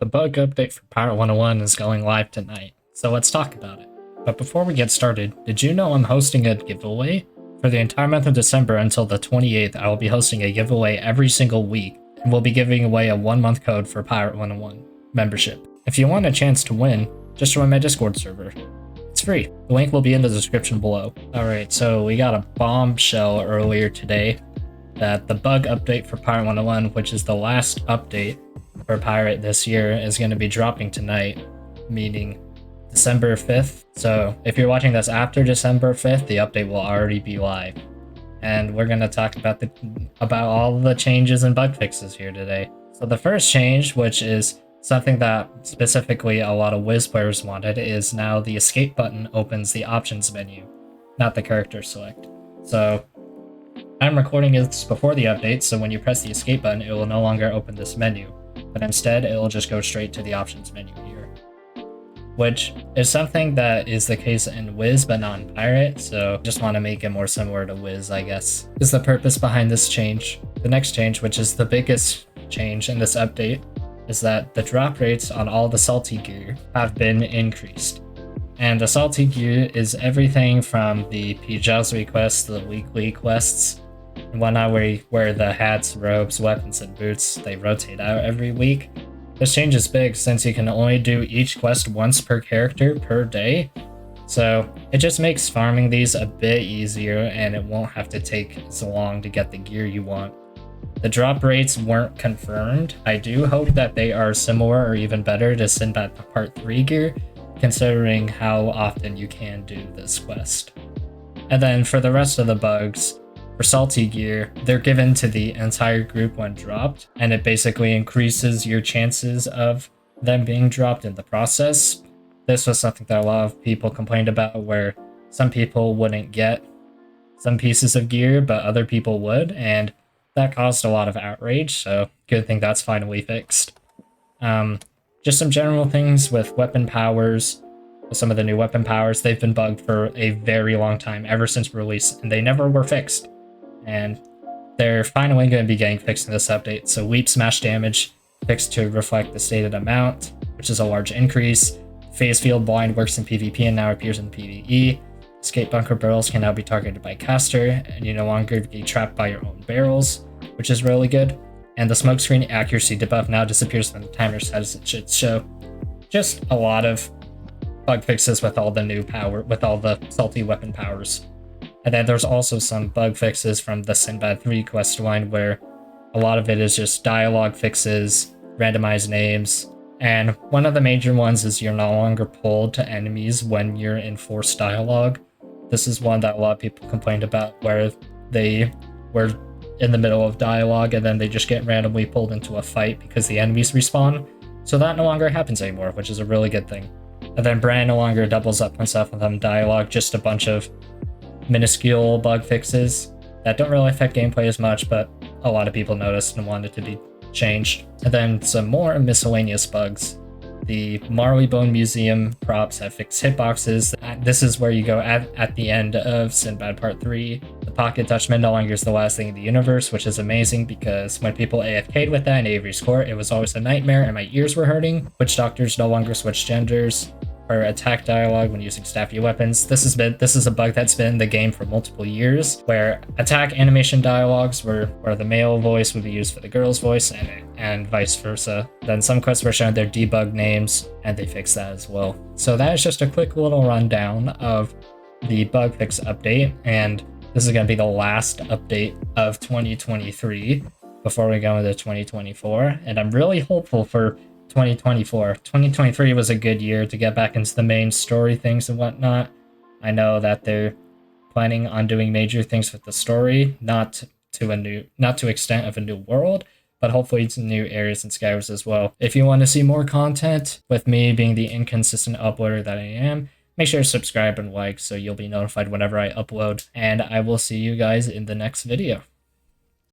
The bug update for Pirate101 is going live tonight, so let's talk about it. But before we get started, did you know I'm hosting a giveaway? For the entire month of December until the 28th, I will be hosting a giveaway every single week, and we'll be giving away a 1-month code for Pirate101 membership. If you want a chance to win, just join my Discord server. It's free. The link will be in the description below. Alright, so we got a bombshell earlier today that the bug update for Pirate101, which is the last update for Pirate this year, is going to be dropping tonight, meaning December 5th. So if you're watching this after December 5th, the update will already be live. And we're going to talk about all the changes and bug fixes here today. So the first change, which is something that specifically a lot of Wiz players wanted, is now the escape button opens the options menu, not the character select. So I'm recording this before the update, so when you press the escape button, it will no longer open this menu, but instead it will just go straight to the options menu here, which is something that is the case in Wiz but not in Pirate, so just want to make it more similar to Wiz, I guess, is the purpose behind this change. The next change, which is the biggest change in this update, is that the drop rates on all the salty gear have been increased. And the salty gear is everything from the Pijazri quests, the weekly quests, and whatnot, where the hats, robes, weapons, and boots, they rotate out every week. This change is big since you can only do each quest once per character per day, so it just makes farming these a bit easier and it won't have to take as long to get the gear you want. The drop rates weren't confirmed. I do hope that they are similar or even better to Sinbad Part 3 gear, considering how often you can do this quest. And then for the rest of the bugs, for salty gear, they're given to the entire group when dropped, and it basically increases your chances of them being dropped in the process. This was something that a lot of people complained about, where some people wouldn't get some pieces of gear, but other people would, and that caused a lot of outrage, so good thing that's finally fixed. Just some general things with weapon powers. Some of the new weapon powers, they've been bugged for a very long time, ever since release, and they never were fixed. And they're finally going to be getting fixed in this update. So Weep Smash damage fixed to reflect the stated amount, which is a large increase. Phase Field Blind works in PvP and now appears in PvE. Escape Bunker barrels can now be targeted by caster, and you no longer get trapped by your own barrels, which is really good. And the smokescreen accuracy debuff now disappears when the timer says it should show. Just a lot of bug fixes with all the new power, with all the salty weapon powers. And then there's also some bug fixes from the Sinbad 3 quest line, where a lot of it is just dialogue fixes, randomized names, and one of the major ones is you're no longer pulled to enemies when you're in forced dialogue. This is one that a lot of people complained about, where they were in the middle of dialogue and then they just get randomly pulled into a fight because the enemies respawn. So that no longer happens anymore, which is a really good thing. And then Bran no longer doubles up himself with them dialogue, just a bunch of minuscule bug fixes that don't really affect gameplay as much, but a lot of people noticed and wanted to be changed. And then some more miscellaneous bugs. The Marley Bone Museum props have fixed hitboxes. This is where you go at the end of Sinbad Part 3. The Pocket Dutchman no longer is the last thing in the universe, which is amazing because when people AFK'd with that in Avery's Court, it was always a nightmare and my ears were hurting. Witch Doctors no longer switch genders. Or attack dialogue when using staffy weapons. This is a bug that's been in the game for multiple years, where attack animation dialogues where the male voice would be used for the girl's voice and vice versa. Then some quests were shown their debug names, and they fixed that as well. So that is just a quick little rundown of the bug fix update, and this is going to be the last update of 2023 before we go into 2024, and I'm really hopeful for 2024. 2023 was a good year to get back into the main story things and whatnot. I know that they're planning on doing major things with the story, not to extent of a new world, but hopefully to new areas and Skywars as well. If you want to see more content with me being the inconsistent uploader that I am, make sure to subscribe and like so you'll be notified whenever I upload, and I will see you guys in the next video.